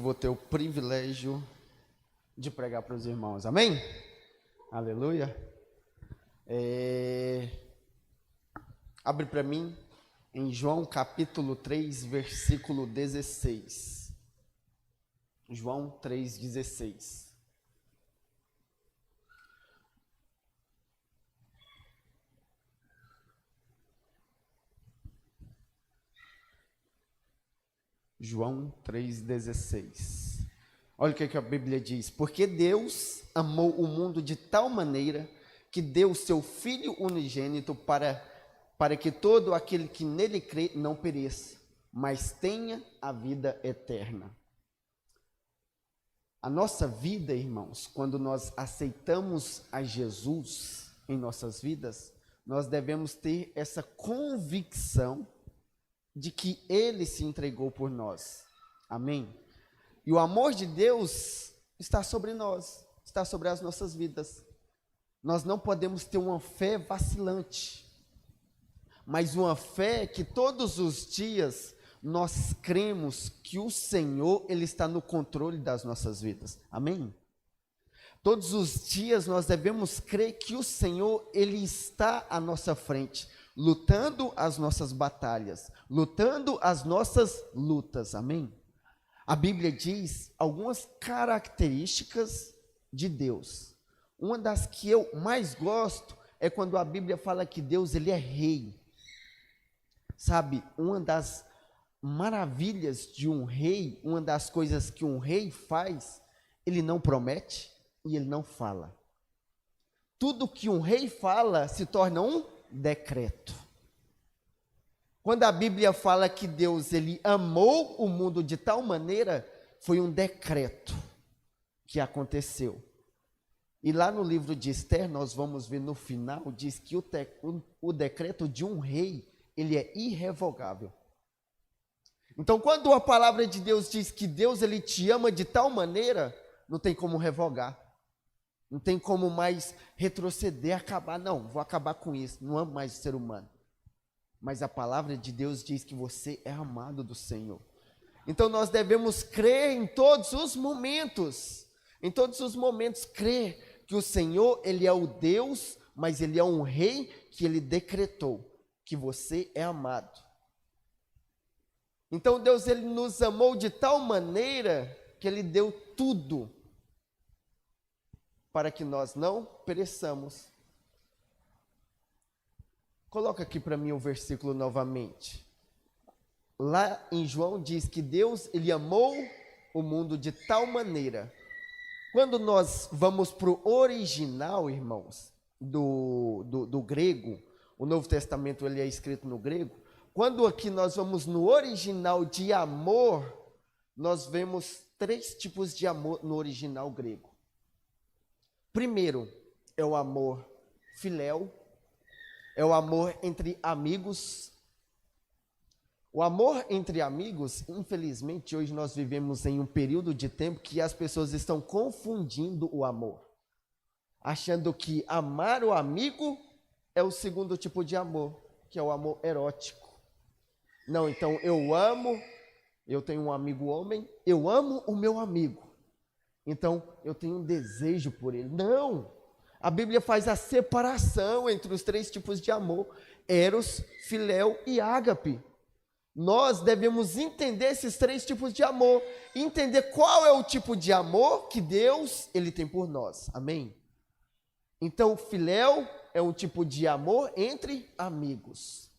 Vou ter o privilégio de pregar para os irmãos, amém? Aleluia. Abre para mim em João capítulo 3, versículo 16. João 3,16. João 3,16. Olha o que a Bíblia diz. Porque Deus amou o mundo de tal maneira que deu seu Filho unigênito para que todo aquele que nele crê não pereça, mas tenha a vida eterna. A nossa vida, irmãos, quando nós aceitamos a Jesus em nossas vidas, nós devemos ter essa convicção de que Ele se entregou por nós. Amém? E o amor de Deus está sobre nós, está sobre as nossas vidas. Nós não podemos ter uma fé vacilante, mas uma fé que todos os dias nós cremos que o Senhor, Ele está no controle das nossas vidas. Amém? Todos os dias nós devemos crer que o Senhor, Ele está à nossa frente, lutando as nossas batalhas, lutando as nossas lutas, amém? A Bíblia diz algumas características de Deus. Uma das que eu mais gosto é quando a Bíblia fala que Deus, Ele é rei. Sabe, uma das maravilhas de um rei, uma das coisas que um rei faz, ele não promete e ele não fala. Tudo que um rei fala se torna um decreto. Quando a Bíblia fala que Deus, Ele amou o mundo de tal maneira, foi um decreto que aconteceu. E lá no livro de Esther, nós vamos ver no final, diz que o decreto de um rei, ele é irrevogável. Então, quando a palavra de Deus diz que Deus, Ele te ama de tal maneira, não tem como revogar. Não tem como mais retroceder, acabar. Não, vou acabar com isso. Não amo mais o ser humano. Mas a palavra de Deus diz que você é amado do Senhor. Então nós devemos crer em todos os momentos. Em todos os momentos, crer que o Senhor, Ele é o Deus, mas Ele é um rei que Ele decretou que você é amado. Então Deus, Ele nos amou de tal maneira que Ele deu tudo para que nós não pereçamos. Coloca aqui para mim o versículo novamente. Lá em João diz que Deus, Ele amou o mundo de tal maneira. Quando nós vamos para o original, irmãos, do grego, o Novo Testamento ele é escrito no grego. Quando aqui nós vamos no original de amor, nós vemos 3 tipos de amor no original grego. Primeiro, é o amor filéu, é o amor entre amigos. O amor entre amigos, infelizmente, hoje nós vivemos em um período de tempo que as pessoas estão confundindo o amor, achando que amar o amigo é o segundo tipo de amor, que é o amor erótico. Não, então eu tenho um amigo homem, eu amo o meu amigo. Então, eu tenho um desejo por ele. Não! A Bíblia faz a separação entre os 3 tipos de amor: eros, filéu e ágape. Nós devemos entender esses 3 tipos de amor, entender qual é o tipo de amor que Deus, Ele tem por nós. Amém? Então, filéu é um tipo de amor entre amigos.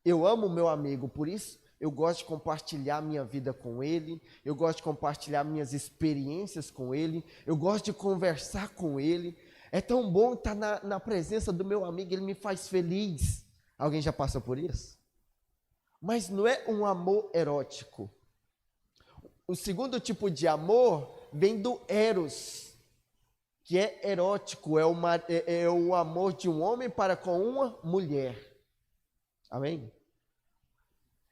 Eu amo o meu amigo, por isso eu gosto de compartilhar minha vida com ele, eu gosto de compartilhar minhas experiências com ele, eu gosto de conversar com ele. É tão bom estar na presença do meu amigo, ele me faz feliz. Alguém já passou por isso? Mas não é um amor erótico. O segundo tipo de amor vem do eros, que é erótico, é o amor de um homem para com uma mulher. Amém?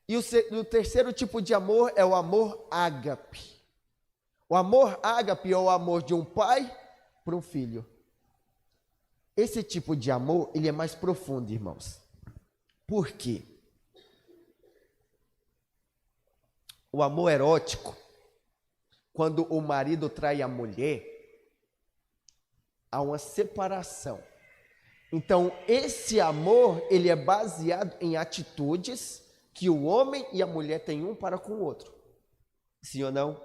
E o terceiro tipo de amor é o amor ágape. O amor ágape é o amor de um pai para um filho. Esse tipo de amor, ele é mais profundo, irmãos. Por quê? O amor erótico, quando o marido trai a mulher, há uma separação. Então, esse amor, ele é baseado em atitudes que o homem e a mulher têm um para com o outro. Sim ou não?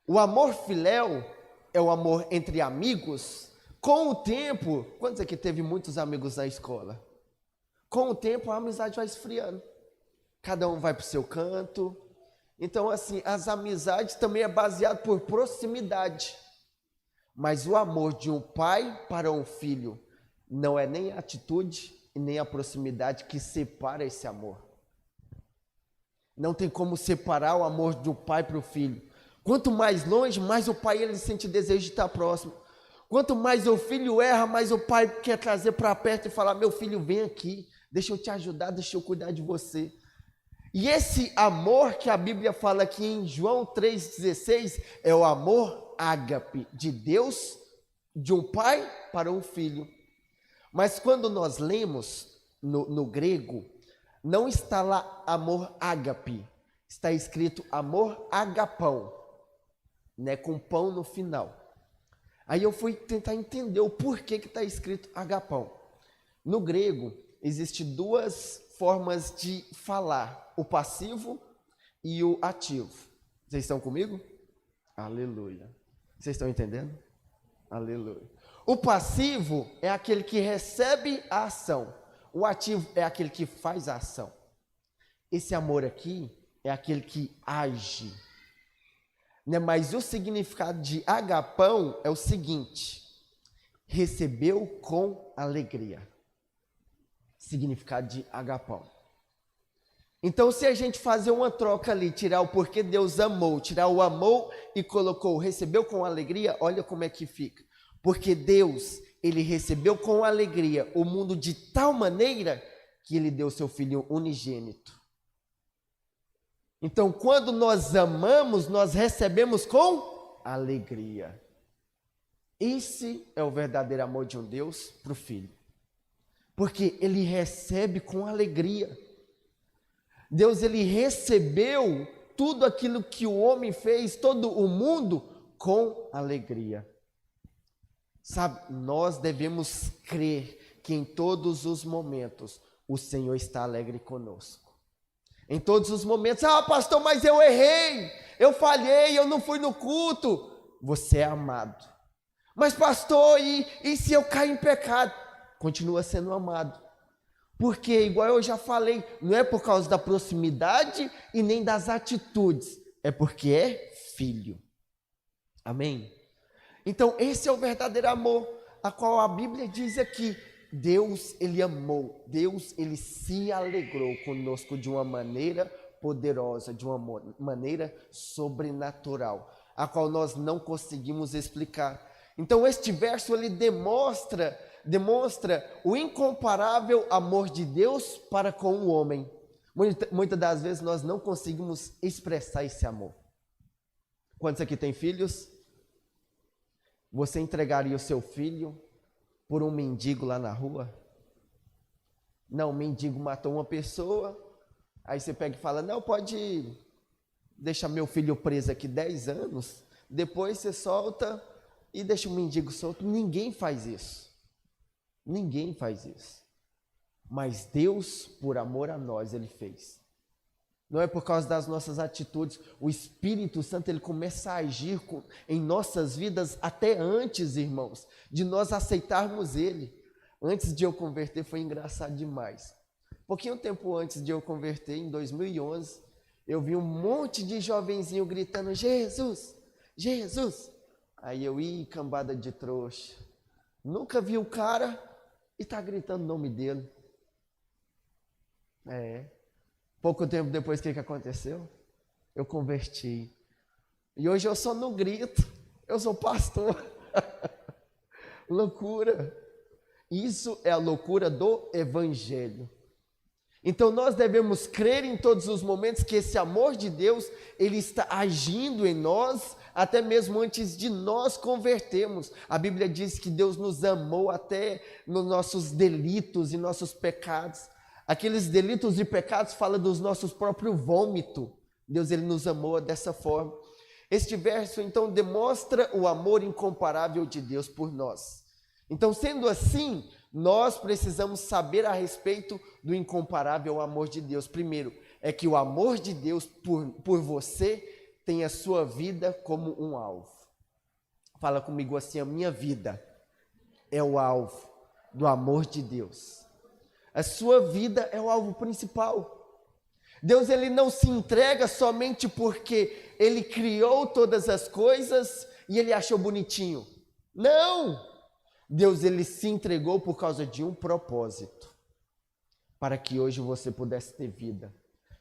O amor filéu é o amor entre amigos. Com o tempo, quantos aqui teve muitos amigos na escola? Com o tempo, a amizade vai esfriando. Cada um vai para o seu canto. Então, assim, as amizades também é baseado por proximidade. Mas o amor de um pai para um filho não é nem a atitude e nem a proximidade que separa esse amor. Não tem como separar o amor do pai para o filho. Quanto mais longe, mais o pai ele sente desejo de estar próximo. Quanto mais o filho erra, mais o pai quer trazer para perto e falar: meu filho, vem aqui, deixa eu te ajudar, deixa eu cuidar de você. E esse amor que a Bíblia fala aqui em João 3,16 é o amor ágape de Deus, de um pai para um filho. Mas quando nós lemos no grego, não está lá amor ágape, está escrito amor agapão, né, com pão no final. Aí eu fui tentar entender o porquê que está escrito agapão. No grego, existem duas formas de falar, o passivo e o ativo. Vocês estão comigo? Aleluia. Vocês estão entendendo? Aleluia. O passivo é aquele que recebe a ação. O ativo é aquele que faz a ação. Esse amor aqui é aquele que age. Né? Mas o significado de agapão é o seguinte: recebeu com alegria. Significado de agapão. Então, se a gente fazer uma troca ali, tirar o porquê Deus amou, tirar o amou e colocou recebeu com alegria, olha como é que fica. Porque Deus, ele recebeu com alegria o mundo de tal maneira que ele deu seu filho unigênito. Então, quando nós amamos, nós recebemos com alegria. Esse é o verdadeiro amor de um Deus para o filho. Porque ele recebe com alegria. Deus, ele recebeu tudo aquilo que o homem fez, todo o mundo, com alegria. Sabe, nós devemos crer que em todos os momentos o Senhor está alegre conosco. Em todos os momentos: ah, pastor, mas eu errei, eu falhei, eu não fui no culto. Você é amado. Mas pastor, e se eu cair em pecado? Continua sendo amado. Porque, igual eu já falei, não é por causa da proximidade e nem das atitudes, é porque é filho. Amém? Então, esse é o verdadeiro amor, a qual a Bíblia diz aqui: Deus, ele amou, Deus, ele se alegrou conosco de uma maneira poderosa, de uma maneira sobrenatural, a qual nós não conseguimos explicar. Então, este verso, ele demonstra o incomparável amor de Deus para com o homem. Muitas das vezes nós não conseguimos expressar esse amor. Quantos aqui têm filhos? Você entregaria o seu filho por um mendigo lá na rua? Não, o mendigo matou uma pessoa, aí você pega e fala: não, pode deixar meu filho preso aqui 10 anos, depois você solta e deixa o mendigo solto. Ninguém faz isso. Ninguém faz isso. Mas Deus, por amor a nós, ele fez. Não é por causa das nossas atitudes. O Espírito Santo, ele começa a agir em nossas vidas até antes, irmãos, de nós aceitarmos ele. Antes de eu converter, foi engraçado demais. Pouquinho tempo antes de eu converter, em 2011, eu vi um monte de jovenzinho gritando: Jesus, Jesus. Aí eu, cambada de trouxa. Nunca vi o cara e está gritando o nome dele. Pouco tempo depois, o que aconteceu? Eu converti. E hoje eu só não grito, eu sou pastor. Loucura. Isso é a loucura do Evangelho. Então nós devemos crer em todos os momentos que esse amor de Deus, ele está agindo em nós, até mesmo antes de nós convertermos. A Bíblia diz que Deus nos amou até nos nossos delitos e nossos pecados. Aqueles delitos e pecados falam dos nossos próprios vômitos. Deus, ele nos amou dessa forma. Este verso, então, demonstra o amor incomparável de Deus por nós. Então, sendo assim, nós precisamos saber a respeito do incomparável amor de Deus. Primeiro, é que o amor de Deus por você tem a sua vida como um alvo. Fala comigo assim: a minha vida é o alvo do amor de Deus. A sua vida é o alvo principal. Deus, ele não se entrega somente porque ele criou todas as coisas e ele achou bonitinho. Não! Deus, ele se entregou por causa de um propósito. Para que hoje você pudesse ter vida.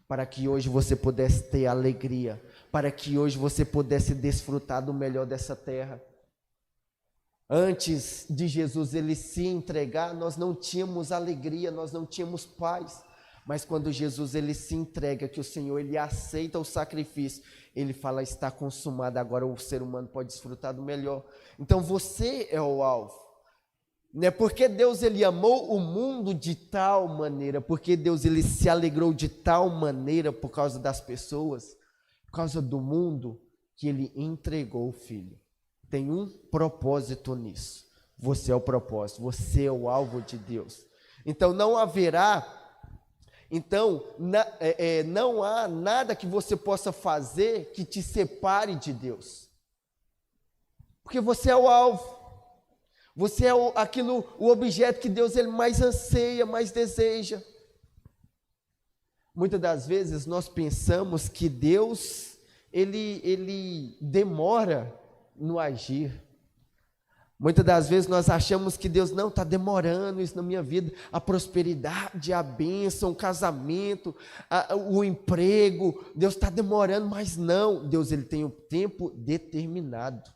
Para que hoje você pudesse ter alegria. Para que hoje você pudesse desfrutar do melhor dessa terra. Antes de Jesus ele se entregar, nós não tínhamos alegria, nós não tínhamos paz. Mas quando Jesus ele se entrega, que o Senhor ele aceita o sacrifício, ele fala: está consumado, agora o ser humano pode desfrutar do melhor. Então você é o alvo. Não é porque Deus ele amou o mundo de tal maneira, porque Deus ele se alegrou de tal maneira por causa das pessoas, por causa do mundo, que ele entregou o Filho. Tem um propósito nisso. Você é o propósito, você é o alvo de Deus. Então não haverá... não há nada que você possa fazer que te separe de Deus. Porque você é o alvo. Você é o objeto que Deus ele mais anseia, mais deseja. Muitas das vezes nós pensamos que Deus ele demora no agir. Muitas das vezes nós achamos que Deus não está demorando isso na minha vida, a prosperidade, a bênção, o casamento, o emprego, Deus está demorando, mas não, Deus ele tem o tempo determinado,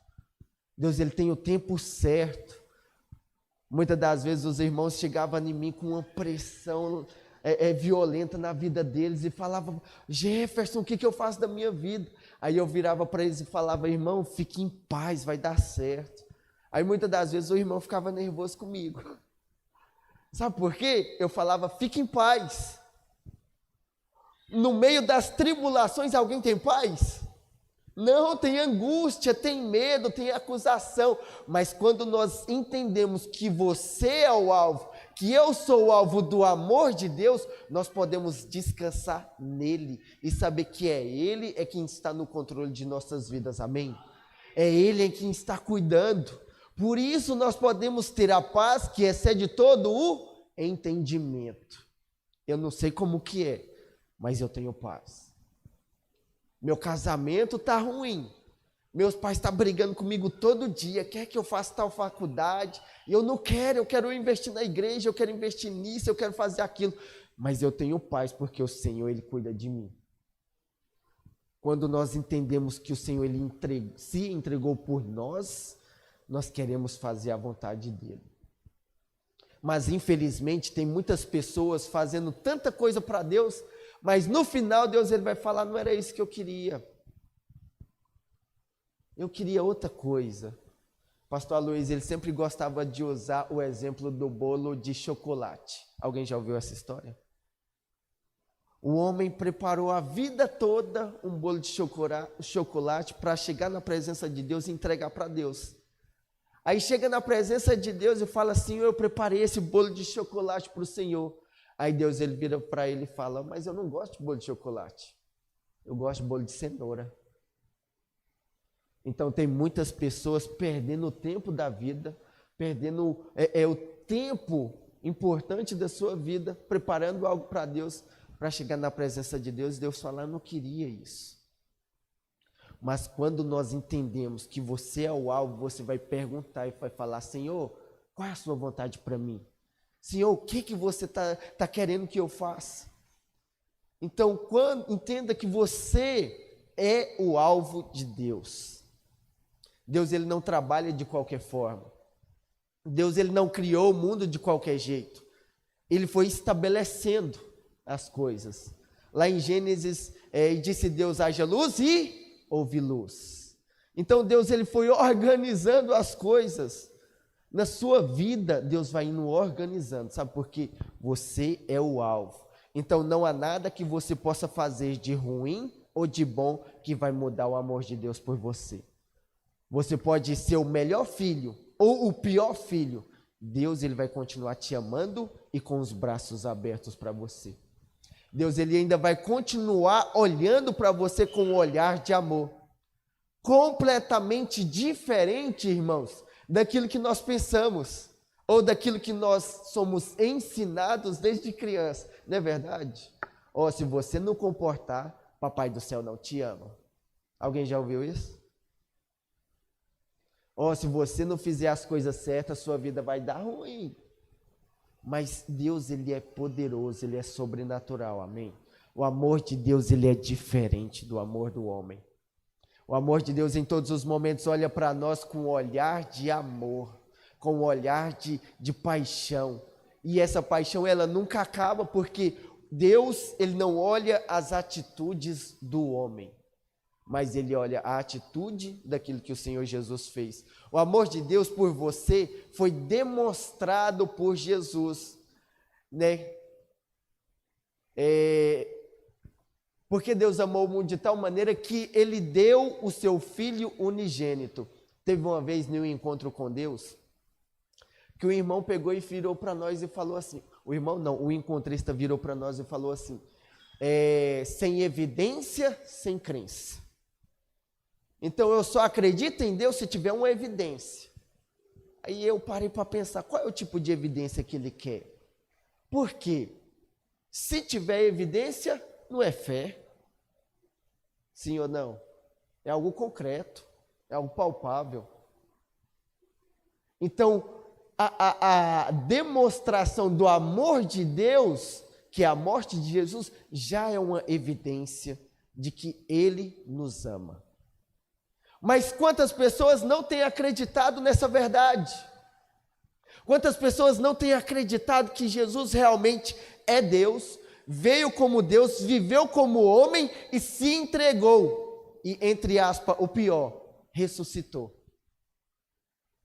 Deus ele tem o tempo certo. Muitas das vezes os irmãos chegavam em mim com uma pressão violenta na vida deles e falavam: Jefferson, o que eu faço da minha vida? Aí eu virava para eles e falava: irmão, fique em paz, vai dar certo. Aí muitas das vezes o irmão ficava nervoso comigo. Sabe por quê? Eu falava: fique em paz. No meio das tribulações alguém tem paz? Não, tem angústia, tem medo, tem acusação. Mas quando nós entendemos que você é o alvo, que eu sou o alvo do amor de Deus, nós podemos descansar nele e saber que é Ele quem está no controle de nossas vidas, amém? É Ele quem está cuidando. Por isso nós podemos ter a paz que excede todo o entendimento. Eu não sei como que é, mas eu tenho paz. Meu casamento está ruim. Meus pais estão brigando comigo todo dia. Quer que eu faça tal faculdade? E eu não quero, eu quero investir na igreja, eu quero investir nisso, eu quero fazer aquilo. Mas eu tenho paz porque o Senhor, Ele cuida de mim. Quando nós entendemos que o Senhor Ele se entregou por nós, nós queremos fazer a vontade dEle. Mas infelizmente tem muitas pessoas fazendo tanta coisa para Deus, mas no final Deus ele vai falar: não era isso que eu queria. Eu queria outra coisa. Pastor Aloysio, ele sempre gostava de usar o exemplo do bolo de chocolate. Alguém já ouviu essa história? O homem preparou a vida toda um bolo de chocolate para chegar na presença de Deus e entregar para Deus. Aí chega na presença de Deus e fala: Senhor, eu preparei esse bolo de chocolate para o Senhor. Aí Deus ele vira para ele e fala: mas eu não gosto de bolo de chocolate, eu gosto de bolo de cenoura. Então tem muitas pessoas perdendo o tempo da vida, perdendo o tempo importante da sua vida, preparando algo para Deus, para chegar na presença de Deus, e Deus fala: eu não queria isso. Mas quando nós entendemos que você é o alvo, você vai perguntar e vai falar: Senhor, qual é a sua vontade para mim? Senhor, o que você está querendo que eu faça? Então, entenda que você é o alvo de Deus. Deus ele não trabalha de qualquer forma. Deus ele não criou o mundo de qualquer jeito. Ele foi estabelecendo as coisas. Lá em Gênesis, disse Deus: haja luz e houve luz. Então Deus ele foi organizando as coisas. Na sua vida, Deus vai indo organizando, sabe por quê? Você é o alvo. Então não há nada que você possa fazer de ruim ou de bom que vai mudar o amor de Deus por você. Você pode ser o melhor filho ou o pior filho. Deus ele vai continuar te amando e com os braços abertos para você. Deus ele ainda vai continuar olhando para você com um olhar de amor. Completamente diferente, irmãos, daquilo que nós pensamos ou daquilo que nós somos ensinados desde criança. Não é verdade? Ou se você não comportar, Papai do céu não te ama. Alguém já ouviu isso? Ou se você não fizer as coisas certas, sua vida vai dar ruim. Mas Deus, ele é poderoso, ele é sobrenatural, amém? O amor de Deus, ele é diferente do amor do homem. O amor de Deus em todos os momentos olha para nós com um olhar de amor, com um olhar de paixão. E essa paixão, ela nunca acaba, porque Deus, ele não olha as atitudes do homem, mas ele olha a atitude daquilo que o Senhor Jesus fez. O amor de Deus por você foi demonstrado por Jesus, né? Porque Deus amou o mundo de tal maneira que ele deu o seu Filho unigênito. Teve uma vez em um encontro com Deus, que o irmão pegou e virou para nós e falou assim, o irmão não, o encontrista virou para nós e falou assim, sem evidência, sem crença. Então eu só acredito em Deus se tiver uma evidência. Aí eu parei para pensar, qual é o tipo de evidência que ele quer? Por quê? Se tiver evidência, não é fé. Sim ou não? É algo concreto, é algo palpável. Então, a demonstração do amor de Deus, que é a morte de Jesus, já é uma evidência de que Ele nos ama. Mas quantas pessoas não têm acreditado nessa verdade? Quantas pessoas não têm acreditado que Jesus realmente é Deus, veio como Deus, viveu como homem e se entregou, e entre aspas, o pior, ressuscitou.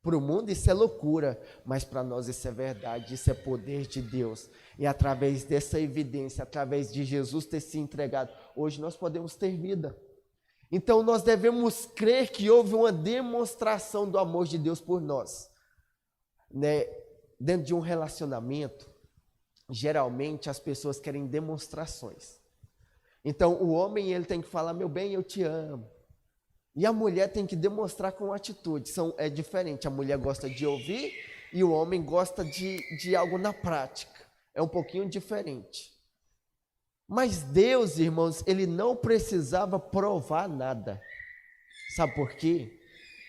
Para o mundo isso é loucura, mas para nós isso é verdade, isso é poder de Deus. E através dessa evidência, através de Jesus ter se entregado, hoje nós podemos ter vida. Então nós devemos crer que houve uma demonstração do amor de Deus por nós. Né? Dentro de um relacionamento, geralmente as pessoas querem demonstrações. Então o homem ele tem que falar, meu bem, eu te amo. E a mulher tem que demonstrar com atitude. É diferente, a mulher gosta de ouvir e o homem gosta de algo na prática. É um pouquinho diferente. Mas Deus, irmãos, ele não precisava provar nada. Sabe por quê?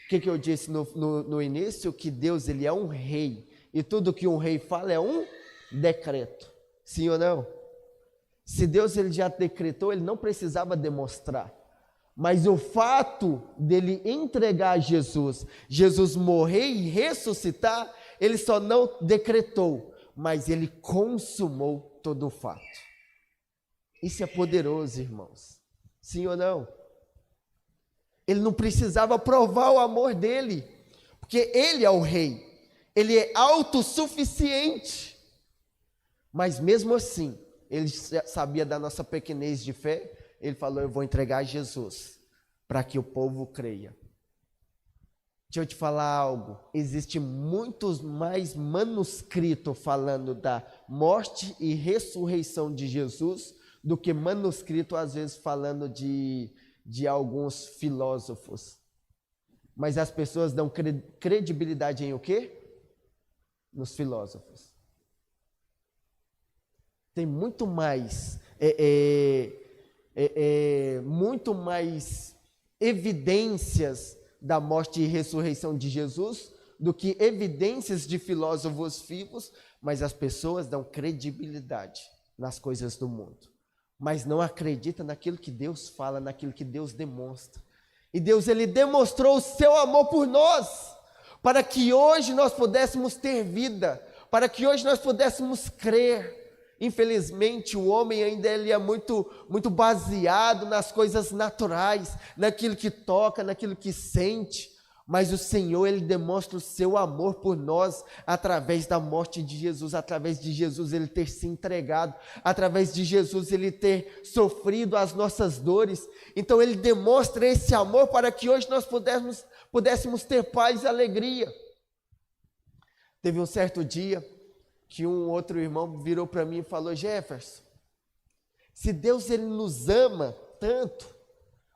O que eu disse no início? Que Deus ele é um rei. E tudo que um rei fala é um decreto. Sim ou não? Se Deus ele já decretou, ele não precisava demonstrar. Mas o fato dele entregar Jesus, Jesus morrer e ressuscitar, ele só não decretou, mas ele consumou todo o fato. Isso é poderoso, irmãos. Sim ou não? Ele não precisava provar o amor dele, porque ele é o rei, ele é autossuficiente. Mas mesmo assim, ele sabia da nossa pequenez de fé. Ele falou, eu vou entregar Jesus para que o povo creia. Deixa eu te falar algo. Existe muitos mais manuscritos falando da morte e ressurreição de Jesus do que manuscrito, às vezes, falando de alguns filósofos. Mas as pessoas dão credibilidade em o quê? Nos filósofos. Tem muito mais... muito mais evidências da morte e ressurreição de Jesus do que evidências de filósofos vivos, mas as pessoas dão credibilidade nas coisas do mundo, mas não acreditam naquilo que Deus fala, naquilo que Deus demonstra. E Deus ele demonstrou o seu amor por nós, para que hoje nós pudéssemos ter vida, para que hoje nós pudéssemos crer. Infelizmente o homem ainda ele é muito baseado nas coisas naturais, naquilo que toca, naquilo que sente. Mas o Senhor, Ele demonstra o seu amor por nós através da morte de Jesus, através de Jesus Ele ter se entregado, através de Jesus Ele ter sofrido as nossas dores. Então Ele demonstra esse amor para que hoje nós pudéssemos ter paz e alegria. Teve um certo dia que um outro irmão virou para mim e falou: Jefferson, se Deus Ele nos ama tanto,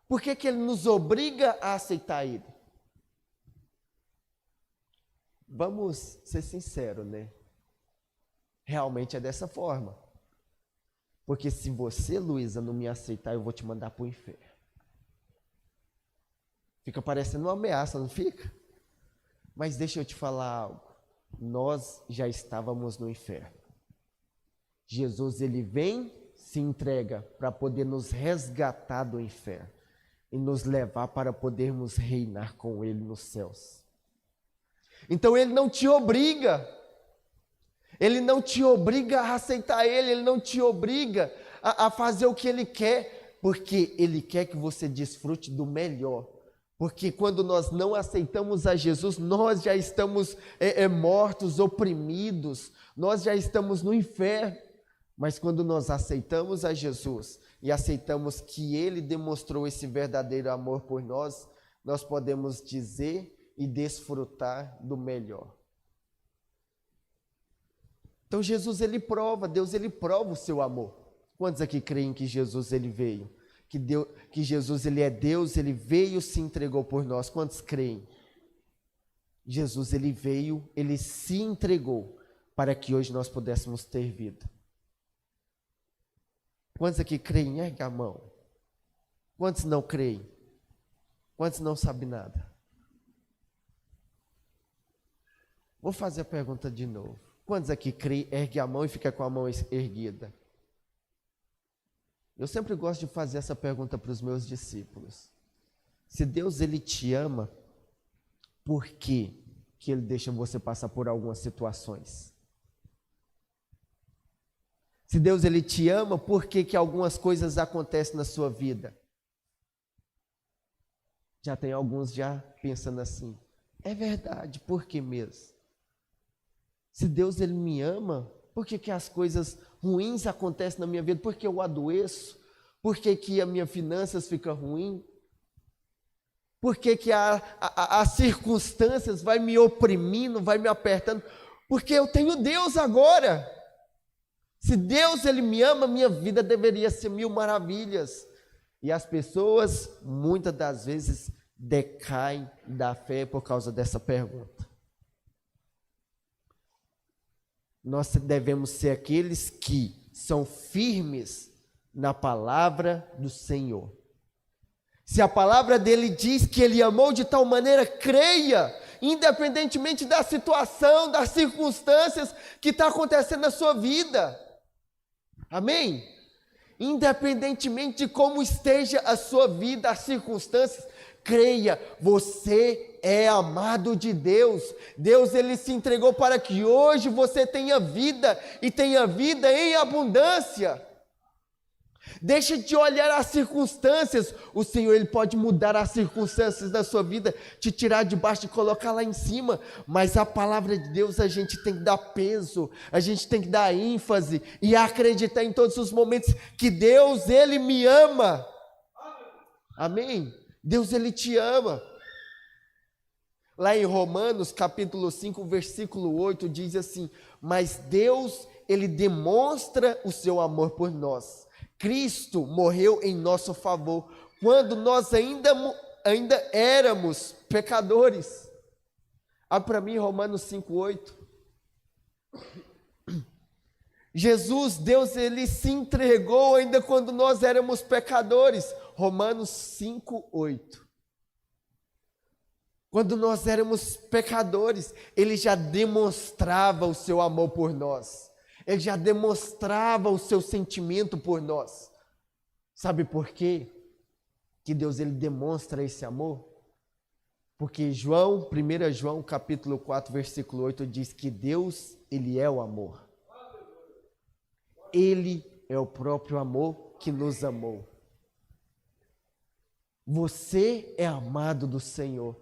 por que Ele nos obriga a aceitar Ele? Vamos ser sinceros, né? Realmente é dessa forma. Porque se você, Luísa, não me aceitar, eu vou te mandar para o inferno. Fica parecendo uma ameaça, não fica? Mas deixa eu te falar algo. Nós já estávamos no inferno. Jesus, Ele vem, se entrega para poder nos resgatar do inferno e nos levar para podermos reinar com Ele nos céus. Então Ele não te obriga a aceitar Ele não te obriga a fazer o que Ele quer, porque Ele quer que você desfrute do melhor. Porque quando nós não aceitamos a Jesus, nós já estamos mortos, oprimidos, nós já estamos no inferno. Mas quando nós aceitamos a Jesus e aceitamos que Ele demonstrou esse verdadeiro amor por nós, nós podemos dizer e desfrutar do melhor. Então Jesus, Deus ele prova o seu amor. Quantos aqui creem que Jesus ele veio? Que Jesus ele é Deus, ele veio, se entregou por nós. Quantos creem? Jesus ele veio, ele se entregou para que hoje nós pudéssemos ter vida. Quantos aqui creem? Ergue a mão. Quantos não creem? Quantos não sabem nada? Vou fazer a pergunta de novo. Quantos aqui creem? Ergue a mão e fica com a mão erguida. Eu sempre gosto de fazer essa pergunta para os meus discípulos. Se Deus ele te ama, por que Ele deixa você passar por algumas situações? Se Deus ele te ama, por que algumas coisas acontecem na sua vida? Já tem alguns já pensando assim. É verdade, por que mesmo? Se Deus ele me ama, por que as coisas ruins acontecem na minha vida? Por que eu adoeço? Por que as minhas finanças ficam ruins? Por que as circunstâncias vai me oprimindo, vai me apertando? Porque eu tenho Deus agora. Se Deus ele me ama, minha vida deveria ser mil maravilhas. E as pessoas, muitas das vezes, decaem da fé por causa dessa pergunta. Nós devemos ser aqueles que são firmes na palavra do Senhor. Se a palavra dele diz que ele amou de tal maneira, creia, independentemente da situação, das circunstâncias que está acontecendo na sua vida. Amém? Independentemente de como esteja a sua vida, as circunstâncias, creia, você é amado de Deus. Deus ele se entregou para que hoje você tenha vida e tenha vida em abundância. Deixa de olhar as circunstâncias. O Senhor ele pode mudar as circunstâncias da sua vida, te tirar de baixo e colocar lá em cima, mas a palavra de Deus a gente tem que dar peso, a gente tem que dar ênfase e acreditar em todos os momentos que Deus ele me ama. Amém? Deus ele te ama. Lá em Romanos capítulo 5 versículo 8 diz assim: mas Deus ele demonstra o seu amor por nós. Cristo morreu em nosso favor, quando nós ainda éramos pecadores. Abre para mim Romanos 5:8. Jesus, Deus, ele se entregou ainda quando nós éramos pecadores. Romanos 5:8. Quando nós éramos pecadores, ele já demonstrava o seu amor por nós. Ele já demonstrava o seu sentimento por nós. Sabe por quê que Deus ele demonstra esse amor? Porque 1 João capítulo 4, versículo 8 diz que Deus, ele é o amor. Ele é o próprio amor que nos amou. Você é amado do Senhor.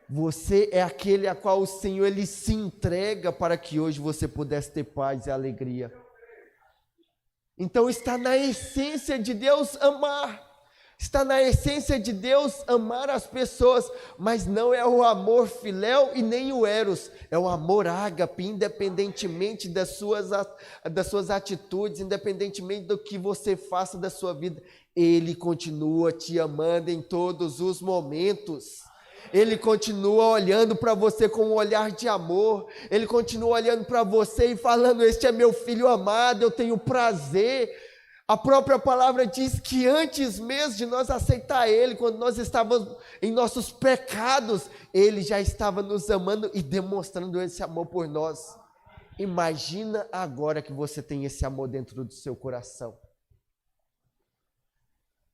Você é aquele a qual o Senhor ele se entrega para que hoje você pudesse ter paz e alegria. Então está na essência de Deus amar. Está na essência de Deus amar as pessoas, mas não é o amor filéu e nem o eros, é o amor ágape, independentemente das suas atitudes, independentemente do que você faça da sua vida, Ele continua te amando em todos os momentos. Ele continua olhando para você com um olhar de amor, Ele continua olhando para você e falando: este é meu filho amado, eu tenho prazer. A própria palavra diz que antes mesmo de nós aceitar Ele, quando nós estávamos em nossos pecados, Ele já estava nos amando e demonstrando esse amor por nós. Imagina agora que você tem esse amor dentro do seu coração.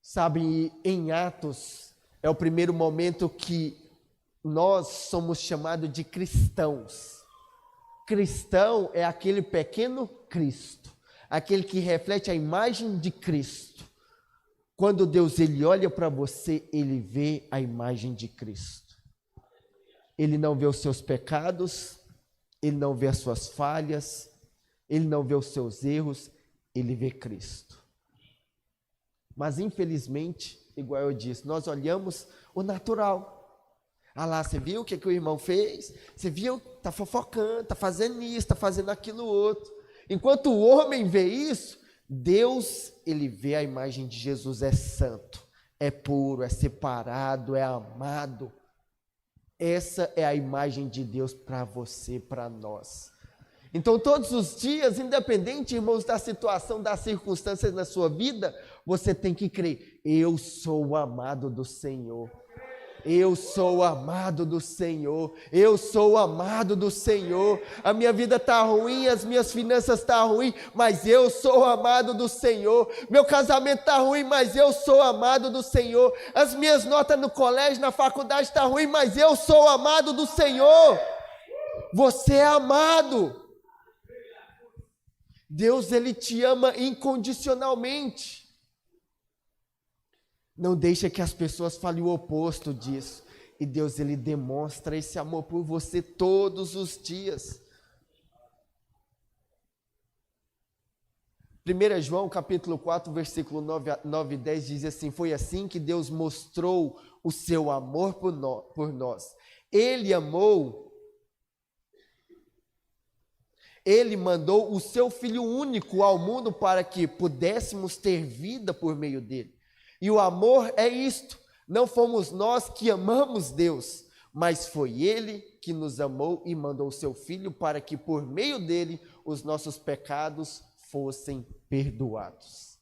Sabe, em Atos, é o primeiro momento que nós somos chamados de cristãos. Cristão é aquele pequeno Cristo. Aquele que reflete a imagem de Cristo. Quando Deus ele olha para você, ele vê a imagem de Cristo. Ele não vê os seus pecados, ele não vê as suas falhas, ele não vê os seus erros, ele vê Cristo. Mas infelizmente, igual eu disse, nós olhamos o natural. Ah lá, você viu o que o irmão fez? Você viu? Está fofocando, está fazendo isso, está fazendo aquilo outro. Enquanto o homem vê isso, Deus, ele vê a imagem de Jesus, é santo, é puro, é separado, é amado. Essa é a imagem de Deus para você, para nós. Então todos os dias, independente, irmãos, da situação, das circunstâncias na sua vida, você tem que crer: eu sou o amado do Senhor. Eu sou amado do Senhor, eu sou amado do Senhor. A minha vida está ruim, as minhas finanças estão ruins, mas eu sou amado do Senhor. Meu casamento está ruim, mas eu sou amado do Senhor. As minhas notas no colégio, na faculdade estão ruins, mas eu sou amado do Senhor. Você é amado. Deus, Ele te ama incondicionalmente. Não deixa que as pessoas falem o oposto disso. E Deus, Ele demonstra esse amor por você todos os dias. 1 João capítulo 4, versículo 9 e 10 diz assim: foi assim que Deus mostrou o seu amor por nós. Ele amou, Ele mandou o seu Filho único ao mundo para que pudéssemos ter vida por meio dele. E o amor é isto: não fomos nós que amamos Deus, mas foi Ele que nos amou e mandou o seu Filho para que por meio dele os nossos pecados fossem perdoados.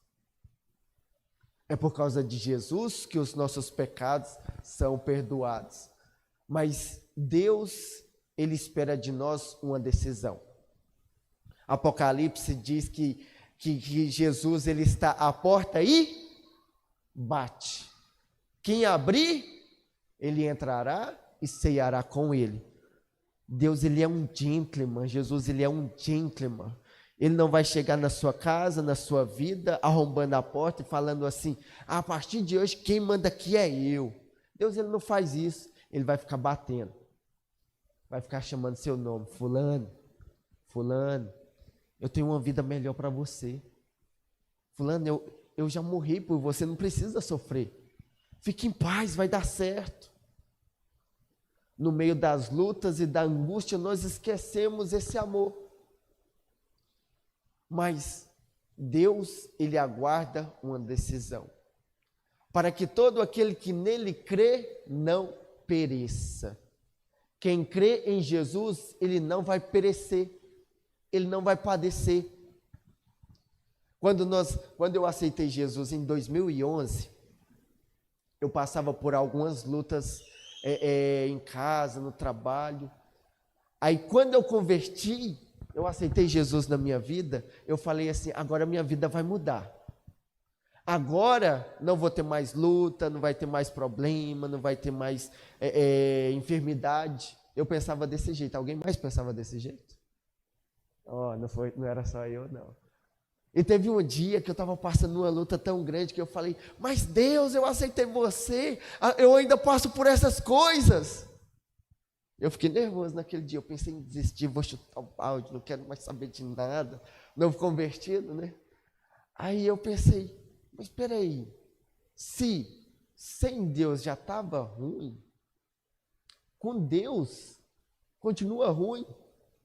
É por causa de Jesus que os nossos pecados são perdoados. Mas Deus, Ele espera de nós uma decisão. Apocalipse diz que Jesus, Ele está à porta e bate. Quem abrir, ele entrará e ceará com ele. Deus, Ele é um gentleman. Jesus, Ele é um gentleman. Ele não vai chegar na sua casa, na sua vida, arrombando a porta e falando assim: a partir de hoje quem manda aqui é eu. Deus, Ele não faz isso. Ele vai ficar batendo, vai ficar chamando seu nome: fulano, fulano, eu tenho uma vida melhor para você. Fulano, eu já morri por você, não precisa sofrer. Fique em paz, vai dar certo. No meio das lutas e da angústia, nós esquecemos esse amor. Mas Deus, Ele aguarda uma decisão, para que todo aquele que nele crê não pereça. Quem crê em Jesus, ele não vai perecer, ele não vai padecer. Quando eu aceitei Jesus em 2011, eu passava por algumas lutas em casa, no trabalho. Aí quando eu converti, eu aceitei Jesus na minha vida, eu falei assim: agora minha vida vai mudar. Agora não vou ter mais luta, não vai ter mais problema, não vai ter mais enfermidade. Eu pensava desse jeito. Alguém mais pensava desse jeito? Não era só eu, não. E teve um dia que eu estava passando uma luta tão grande que eu falei: mas Deus, eu aceitei você, eu ainda passo por essas coisas. Eu fiquei nervoso naquele dia, eu pensei em desistir, vou chutar o balde, não quero mais saber de nada, novo convertido, né? Aí eu pensei, mas espera aí, se sem Deus já estava ruim, com Deus continua ruim,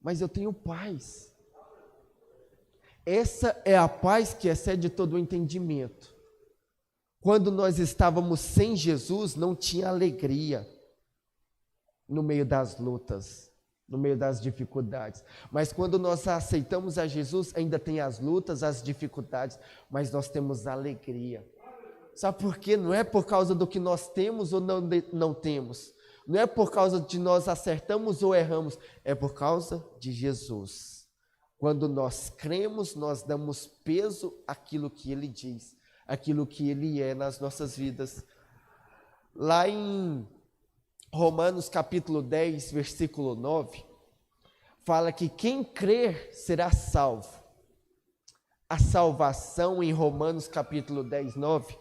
mas eu tenho paz. Essa é a paz que excede todo o entendimento. Quando nós estávamos sem Jesus, não tinha alegria no meio das lutas, no meio das dificuldades. Mas quando nós aceitamos a Jesus, ainda tem as lutas, as dificuldades, mas nós temos alegria. Sabe por quê? Não é por causa do que nós temos ou não temos. Não é por causa de nós acertamos ou erramos. É por causa de Jesus. Quando nós cremos, nós damos peso àquilo que Ele diz, àquilo que Ele é nas nossas vidas. Lá em Romanos capítulo 10, versículo 9, fala que quem crer será salvo. A salvação em Romanos capítulo 10, 9,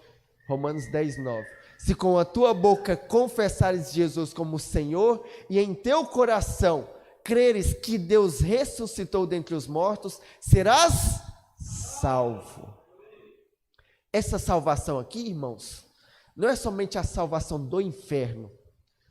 Romanos 10, 9. Se com a tua boca confessares Jesus como Senhor e em teu coração creres que Deus ressuscitou dentre os mortos, serás salvo. Essa salvação aqui, irmãos, não é somente a salvação do inferno.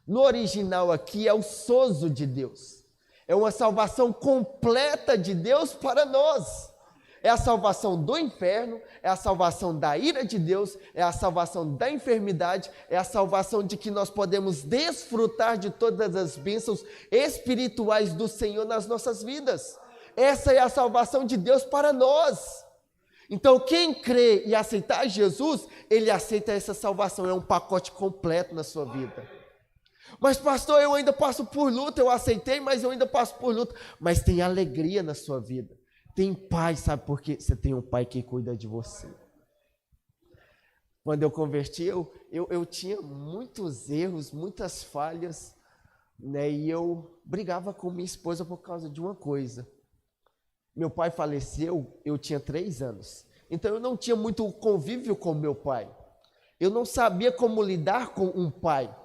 No original aqui é o sozo de Deus. É uma salvação completa de Deus para nós. É a salvação do inferno, é a salvação da ira de Deus, é a salvação da enfermidade, é a salvação de que nós podemos desfrutar de todas as bênçãos espirituais do Senhor nas nossas vidas. Essa é a salvação de Deus para nós. Então, quem crê e aceitar Jesus, ele aceita essa salvação, é um pacote completo na sua vida. Mas pastor, eu ainda passo por luta, eu aceitei, mas eu ainda passo por luta. Mas tem alegria na sua vida, tem paz, sabe por quê? Você tem um pai que cuida de você. Quando eu converti, eu tinha muitos erros, muitas falhas, né? E eu brigava com minha esposa por causa de uma coisa. Meu pai faleceu, eu tinha 3 anos. Então eu não tinha muito convívio com meu pai. Eu não sabia como lidar com um pai.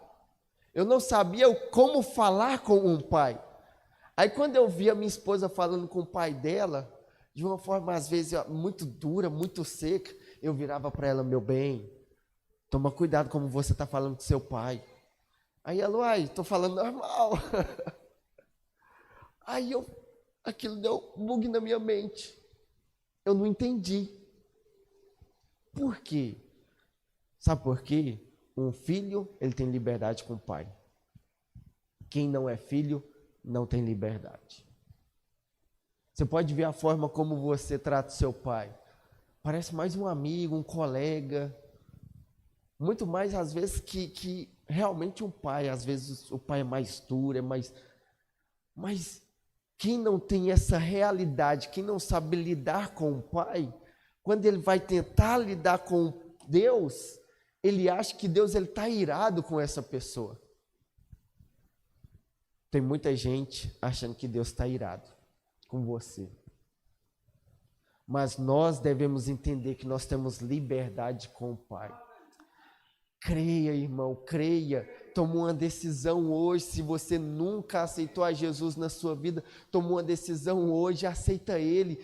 Eu não sabia como falar com um pai. Aí quando eu via minha esposa falando com o pai dela, de uma forma às vezes muito dura, muito seca, eu virava para ela, meu bem, toma cuidado como você está falando com seu pai. Aí ela, uai, estou falando normal. Aí aquilo deu um bug na minha mente. Eu não entendi. Por quê? Sabe por quê? Um filho, ele tem liberdade com o pai. Quem não é filho, não tem liberdade. Você pode ver a forma como você trata o seu pai. Parece mais um amigo, um colega. Muito mais, às vezes, que realmente um pai. Às vezes o pai é mais duro, é mais... Mas quem não tem essa realidade, quem não sabe lidar com o pai, quando ele vai tentar lidar com Deus, ele acha que Deus está irado com essa pessoa. Tem muita gente achando que Deus está irado com você. Mas nós devemos entender que nós temos liberdade com o Pai. Creia, irmão, creia. Toma uma decisão hoje. Se você nunca aceitou a Jesus na sua vida, toma uma decisão hoje, aceita Ele,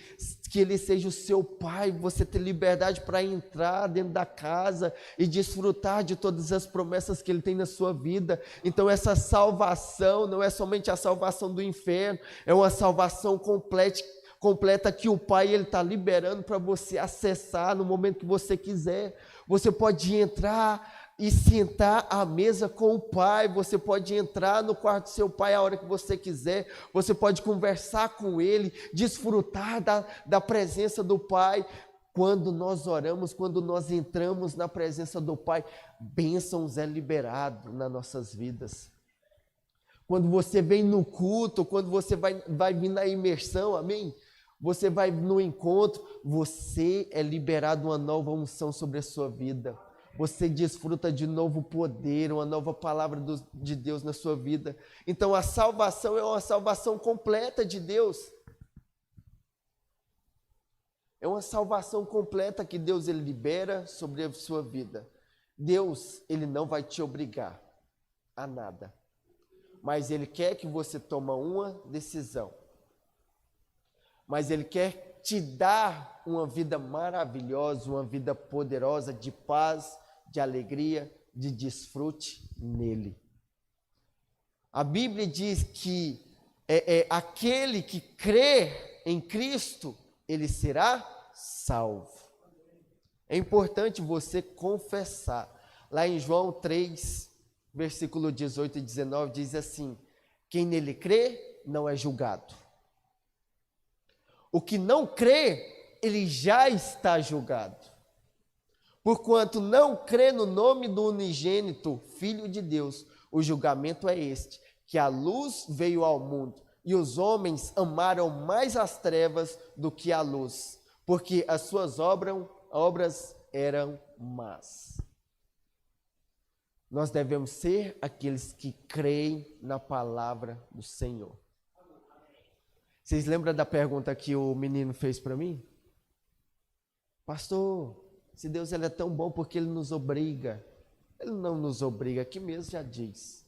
que Ele seja o seu Pai, você ter liberdade para entrar dentro da casa e desfrutar de todas as promessas que Ele tem na sua vida. Então essa salvação não é somente a salvação do inferno, é uma salvação completa que o Pai está liberando para você acessar no momento que você quiser. Você pode entrar e sentar à mesa com o Pai, você pode entrar no quarto do seu Pai a hora que você quiser, você pode conversar com Ele, desfrutar da presença do Pai. Quando nós oramos, quando nós entramos na presença do Pai, bênçãos é liberado nas nossas vidas. Quando você vem no culto, quando você vai vir na imersão, amém? Você vai no encontro, você é liberado uma nova unção sobre a sua vida. Você desfruta de novo poder, uma nova palavra de Deus na sua vida. Então a salvação é uma salvação completa de Deus. É uma salvação completa que Deus ele libera sobre a sua vida. Deus, ele não vai te obrigar a nada. mas Ele quer que você tome uma decisão. Mas Ele quer te dar uma vida maravilhosa, uma vida poderosa de paz, de alegria, de desfrute nele. A Bíblia diz que aquele que crê em Cristo, ele será salvo. É importante você confessar. Lá em João 3, versículo 18 e 19, diz assim: quem nele crê não é julgado. O que não crê, ele já está julgado. Porquanto não crê no nome do unigênito Filho de Deus, o julgamento é este, que a luz veio ao mundo, e os homens amaram mais as trevas do que a luz, porque as suas obras eram más. Nós devemos ser aqueles que creem na palavra do Senhor. Vocês lembram da pergunta que o menino fez para mim? Pastor, se Deus ele é tão bom, porque Ele nos obriga? Ele não nos obriga, aqui mesmo já diz.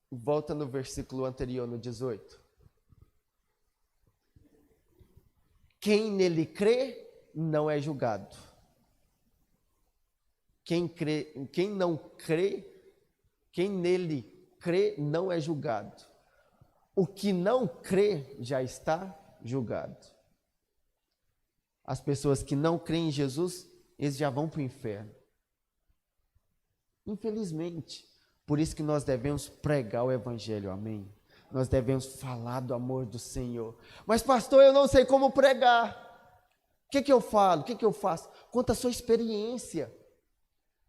Volta no versículo anterior, no 18. Quem nele crê, não é julgado. Quem nele crê, não é julgado. O que não crê, já está julgado. As pessoas que não creem em Jesus, eles já vão para o inferno. Infelizmente. Por isso que nós devemos pregar o Evangelho, amém? Nós devemos falar do amor do Senhor. Mas pastor, eu não sei como pregar. O que eu falo? O que eu faço? Conta a sua experiência.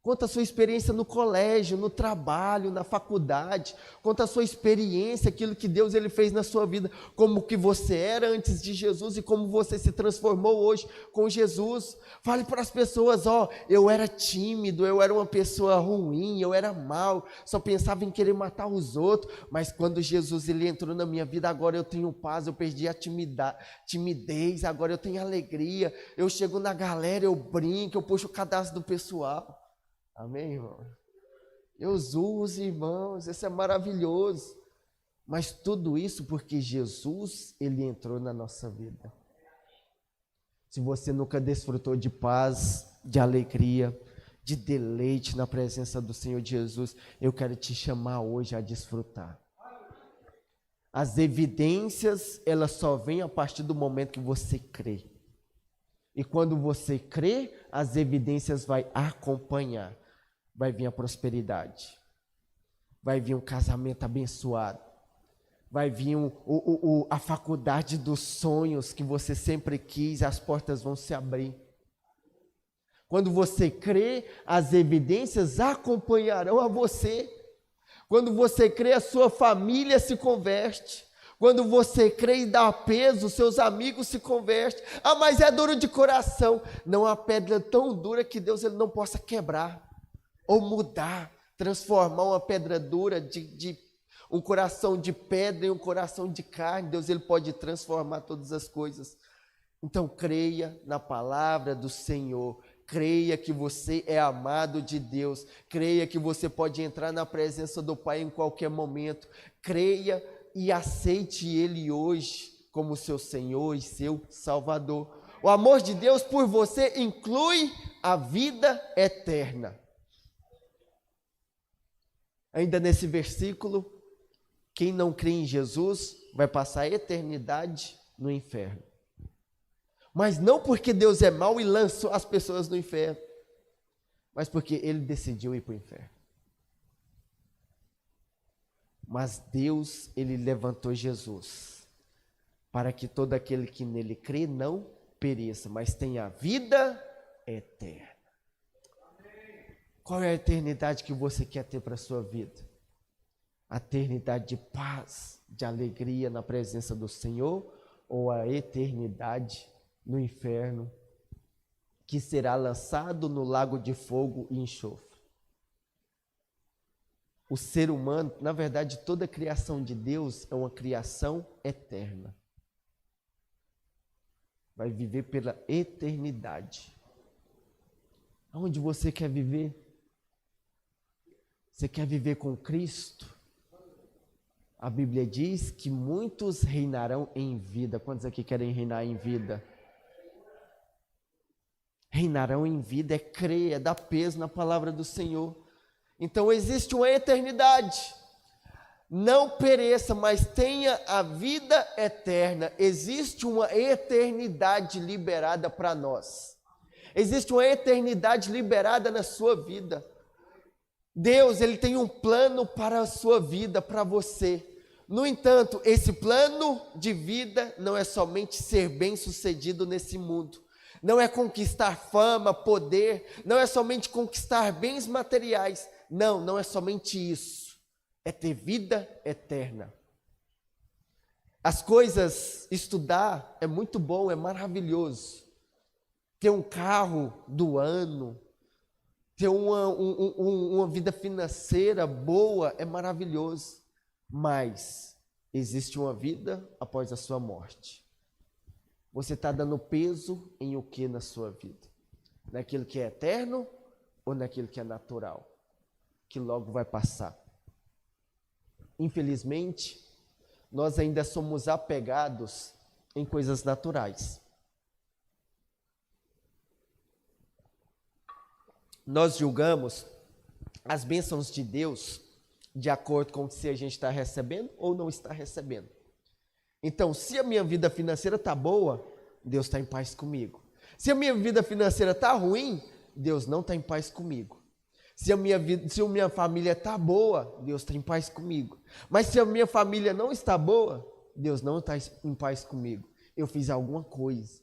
Conta a sua experiência no colégio, no trabalho, na faculdade. Conta a sua experiência, aquilo que Deus ele fez na sua vida, como que você era antes de Jesus e como você se transformou hoje com Jesus. Fale para as pessoas, eu era tímido, eu era uma pessoa ruim, eu era mau, só pensava em querer matar os outros, mas quando Jesus ele entrou na minha vida, agora eu tenho paz, eu perdi a timidez, agora eu tenho alegria, eu chego na galera, eu brinco, eu puxo o cadastro do pessoal. Amém, irmão? Eu uso, irmãos, isso é maravilhoso. Mas tudo isso porque Jesus, ele entrou na nossa vida. Se você nunca desfrutou de paz, de alegria, de deleite na presença do Senhor Jesus, eu quero te chamar hoje a desfrutar. As evidências, elas só vêm a partir do momento que você crê. E quando você crê, as evidências vão acompanhar. Vai vir a prosperidade, vai vir um casamento abençoado, vai vir a faculdade dos sonhos que você sempre quis, as portas vão se abrir. Quando você crê, as evidências acompanharão a você. Quando você crê, a sua família se converte. Quando você crê e dá peso, seus amigos se convertem. Ah, mas é duro de coração. Não há pedra tão dura que Deus ele não possa quebrar. Ou mudar, transformar uma pedra dura de um coração de pedra em um coração de carne. Deus ele pode transformar todas as coisas. Então creia na palavra do Senhor. Creia que você é amado de Deus. Creia que você pode entrar na presença do Pai em qualquer momento. Creia e aceite Ele hoje como seu Senhor e seu Salvador. O amor de Deus por você inclui a vida eterna. Ainda nesse versículo, quem não crê em Jesus vai passar a eternidade no inferno. Mas não porque Deus é mau e lançou as pessoas no inferno, mas porque Ele decidiu ir para o inferno. Mas Deus, Ele levantou Jesus, para que todo aquele que nele crê não pereça, mas tenha vida eterna. Qual é a eternidade que você quer ter para a sua vida? A eternidade de paz, de alegria na presença do Senhor, ou a eternidade no inferno, que será lançado no lago de fogo e enxofre? O ser humano, na verdade, toda a criação de Deus é uma criação eterna. Vai viver pela eternidade. Aonde você quer viver? Você quer viver com Cristo? A Bíblia diz que muitos reinarão em vida. Quantos aqui querem reinar em vida? Reinarão em vida é crer, é dar peso na palavra do Senhor. Então existe uma eternidade. Não pereça, mas tenha a vida eterna. Existe uma eternidade liberada para nós. Existe uma eternidade liberada na sua vida. Deus, Ele tem um plano para a sua vida, para você. No entanto, esse plano de vida não é somente ser bem-sucedido nesse mundo. Não é conquistar fama, poder. Não é somente conquistar bens materiais. Não, não é somente isso. É ter vida eterna. As coisas, estudar é muito bom, é maravilhoso. Ter um carro do ano, ter uma vida financeira boa é maravilhoso. Mas existe uma vida após a sua morte. Você está dando peso em o que na sua vida? Naquilo que é eterno ou naquilo que é natural? Que logo vai passar. Infelizmente, nós ainda somos apegados em coisas naturais. Nós julgamos as bênçãos de Deus de acordo com se a gente está recebendo ou não está recebendo. Então, se a minha vida financeira está boa, Deus está em paz comigo. Se a minha vida financeira está ruim, Deus não está em paz comigo. Se a minha família está boa, Deus está em paz comigo. Mas se a minha família não está boa, Deus não está em paz comigo. Eu fiz alguma coisa.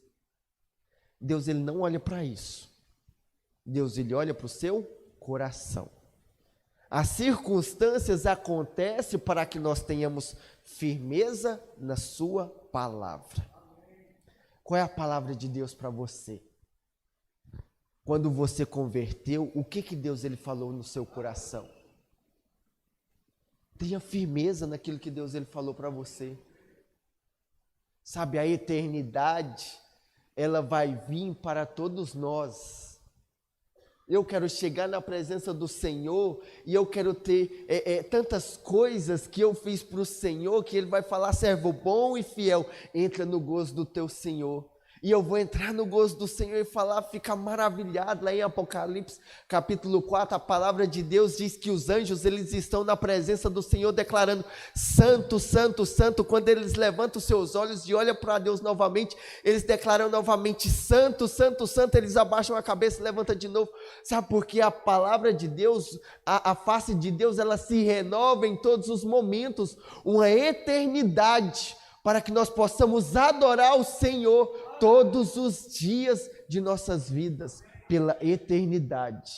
Deus, Ele não olha para isso. Deus, Ele olha para o seu coração. As circunstâncias acontecem para que nós tenhamos firmeza na sua palavra. Qual é a palavra de Deus para você? Quando você converteu, o que Deus Ele falou no seu coração? Tenha firmeza naquilo que Deus Ele falou para você. Sabe, a eternidade, ela vai vir para todos nós. Eu quero chegar na presença do Senhor e eu quero ter tantas coisas que eu fiz para o Senhor, que Ele vai falar, servo bom e fiel, entra no gozo do teu Senhor. E eu vou entrar no gozo do Senhor e falar, ficar maravilhado. Lá em Apocalipse, capítulo 4, a palavra de Deus diz que os anjos, eles estão na presença do Senhor declarando, santo, santo, santo. Quando eles levantam os seus olhos e olham para Deus novamente, eles declaram novamente, santo, santo, santo. Eles abaixam a cabeça e levantam de novo. Sabe por quê? A palavra de Deus, a face de Deus, ela se renova em todos os momentos. Uma eternidade para que nós possamos adorar o Senhor todos os dias de nossas vidas, pela eternidade.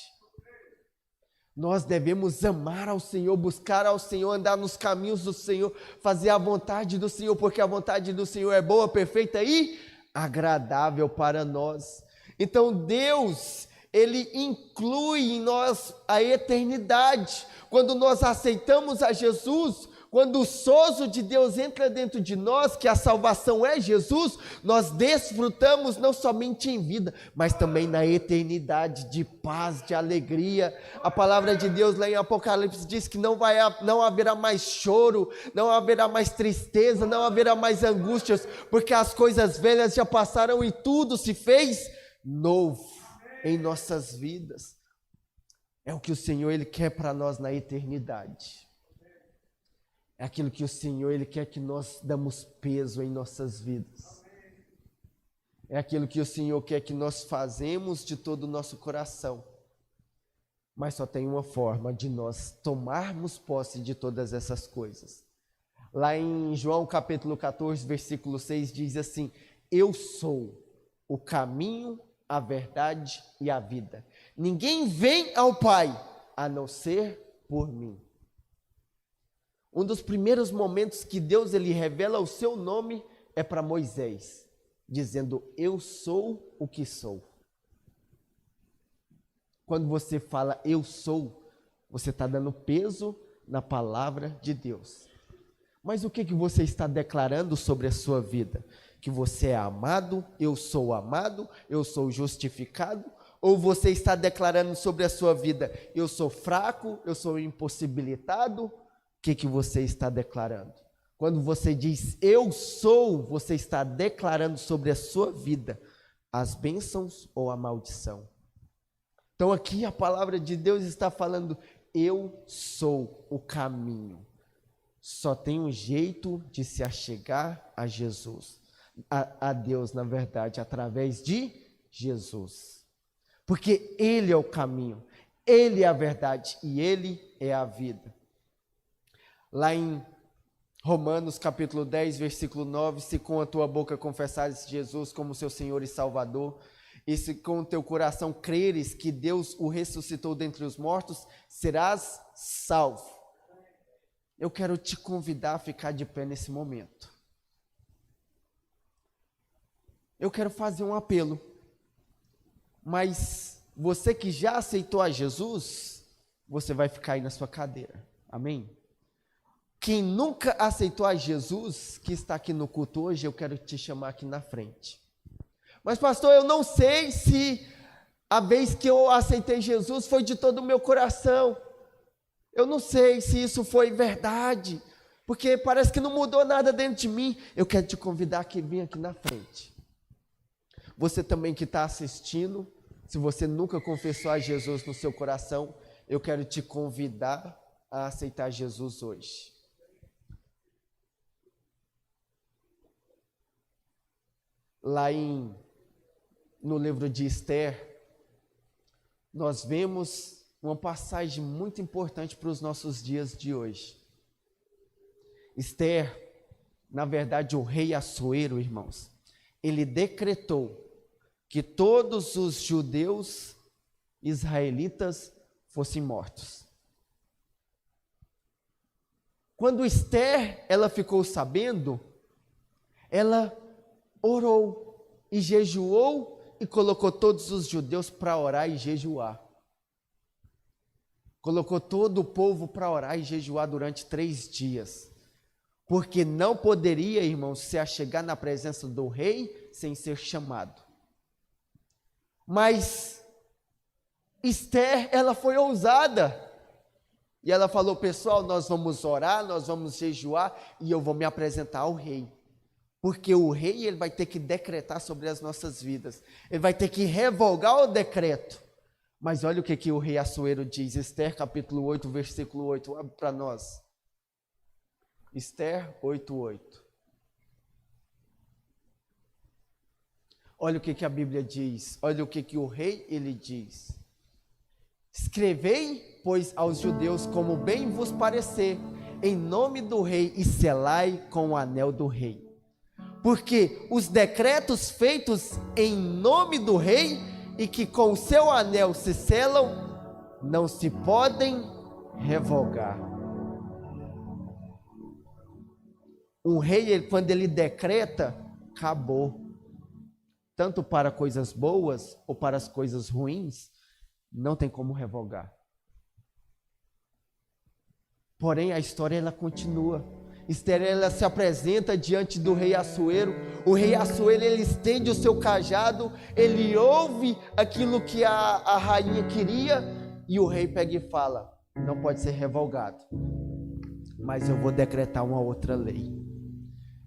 Nós devemos amar ao Senhor, buscar ao Senhor, andar nos caminhos do Senhor, fazer a vontade do Senhor, porque a vontade do Senhor é boa, perfeita e agradável para nós. Então Deus, Ele inclui em nós a eternidade. Quando nós aceitamos a Jesus, quando o sozo de Deus entra dentro de nós, que a salvação é Jesus, nós desfrutamos não somente em vida, mas também na eternidade de paz, de alegria. A palavra de Deus lá em Apocalipse diz que não haverá mais choro, não haverá mais tristeza, não haverá mais angústias, porque as coisas velhas já passaram e tudo se fez novo em nossas vidas. É o que o Senhor Ele quer para nós na eternidade. É aquilo que o Senhor, Ele quer que nós damos peso em nossas vidas. É aquilo que o Senhor quer que nós fazemos de todo o nosso coração. Mas só tem uma forma de nós tomarmos posse de todas essas coisas. Lá em João capítulo 14, versículo 6, diz assim, eu sou o caminho, a verdade e a vida. Ninguém vem ao Pai, a não ser por mim. Um dos primeiros momentos que Deus Ele revela o seu nome é para Moisés, dizendo, eu sou o que sou. Quando você fala eu sou, você está dando peso na palavra de Deus. Mas o que você está declarando sobre a sua vida? Que você é amado, eu sou justificado? Ou você está declarando sobre a sua vida, eu sou fraco, eu sou impossibilitado? que você está declarando? Quando você diz eu sou, você está declarando sobre a sua vida as bênçãos ou a maldição. Então aqui a palavra de Deus está falando, eu sou o caminho. Só tem um jeito de se achegar a Jesus, a Deus, na verdade, através de Jesus. Porque Ele é o caminho, Ele é a verdade e Ele é a vida. Lá em Romanos capítulo 10, versículo 9, se com a tua boca confessares Jesus como seu Senhor e Salvador, e se com o teu coração creres que Deus o ressuscitou dentre os mortos, serás salvo. Eu quero te convidar a ficar de pé nesse momento. Eu quero fazer um apelo, mas você que já aceitou a Jesus, você vai ficar aí na sua cadeira, amém? Quem nunca aceitou a Jesus, que está aqui no culto hoje, eu quero te chamar aqui na frente. Mas pastor, eu não sei se a vez que eu aceitei Jesus foi de todo o meu coração. Eu não sei se isso foi verdade, porque parece que não mudou nada dentro de mim. Eu quero te convidar a vir aqui na frente. Você também que está assistindo, se você nunca confessou a Jesus no seu coração, eu quero te convidar a aceitar Jesus hoje. Lá no livro de Esther, nós vemos uma passagem muito importante para os nossos dias de hoje. Esther, na verdade, o rei Assuero, irmãos, ele decretou que todos os judeus israelitas fossem mortos. Quando Esther, ela ficou sabendo, ela orou e jejuou e colocou todos os judeus para orar e jejuar. Colocou todo o povo para orar e jejuar durante 3 dias. Porque não poderia, irmãos, se achegar na presença do rei sem ser chamado. Mas Esther, ela foi ousada. E ela falou, pessoal, nós vamos orar, nós vamos jejuar e eu vou me apresentar ao rei. Porque o rei, ele vai ter que decretar sobre as nossas vidas. Ele vai ter que revogar o decreto. Mas olha o que o rei Assuero diz. Esther capítulo 8, versículo 8. Abre para nós. Esther 8:8. Olha o que a Bíblia diz. Olha o que o rei, ele diz. Escrevei, pois, aos judeus como bem vos parecer, em nome do rei, e selai com o anel do rei. Porque os decretos feitos em nome do rei e que com o seu anel se selam, não se podem revogar. Um rei, quando ele decreta, acabou. Tanto para coisas boas ou para as coisas ruins, não tem como revogar. Porém, a história ela continua. Esther, ela se apresenta diante do rei Assuero. O rei Assuero, ele estende o seu cajado, ele ouve aquilo que a rainha queria, e o rei pega e fala, não pode ser revogado, mas eu vou decretar uma outra lei.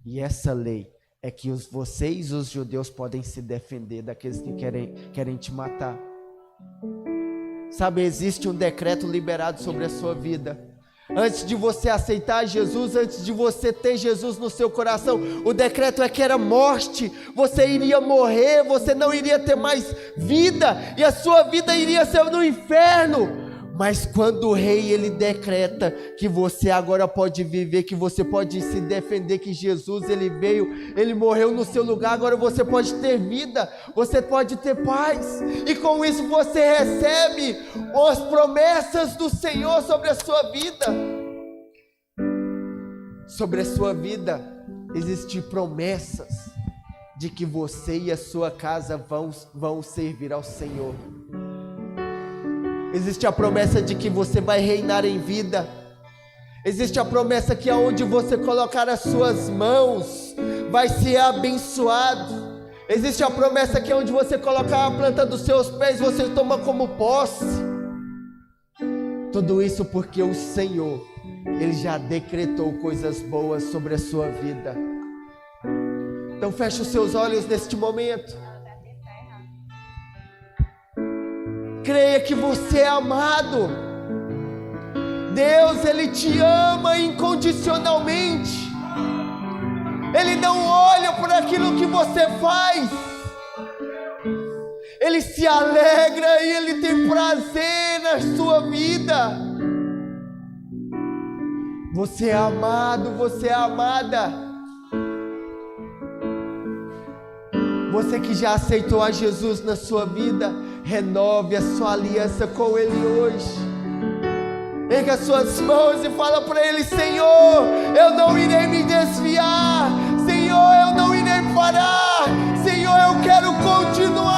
E essa lei é que vocês, os judeus, podem se defender daqueles que querem te matar. Sabe, existe um decreto liberado sobre a sua vida. Antes de você aceitar Jesus, antes de você ter Jesus no seu coração, o decreto é que era morte, você iria morrer, você não iria ter mais vida, e a sua vida iria ser no inferno. Mas quando o rei, ele decreta que você agora pode viver, que você pode se defender, que Jesus, ele veio, ele morreu no seu lugar, agora você pode ter vida, você pode ter paz, e com isso você recebe as promessas do Senhor sobre a sua vida. Sobre a sua vida existem promessas de que você e a sua casa vão servir ao Senhor. Existe a promessa de que você vai reinar em vida. Existe a promessa que aonde você colocar as suas mãos, vai ser abençoado. Existe a promessa que onde você colocar a planta dos seus pés, você toma como posse. Tudo isso porque o Senhor, Ele já decretou coisas boas sobre a sua vida. Então feche os seus olhos neste momento. Creia que você é amado. Deus, Ele te ama incondicionalmente. Ele não olha por aquilo que você faz. Ele se alegra e Ele tem prazer na sua vida. Você é amado, você é amada. Você que já aceitou a Jesus na sua vida, renove a sua aliança com Ele hoje. Erga suas mãos e fala para Ele: Senhor, eu não irei me desviar. Senhor, eu não irei parar. Senhor, eu quero continuar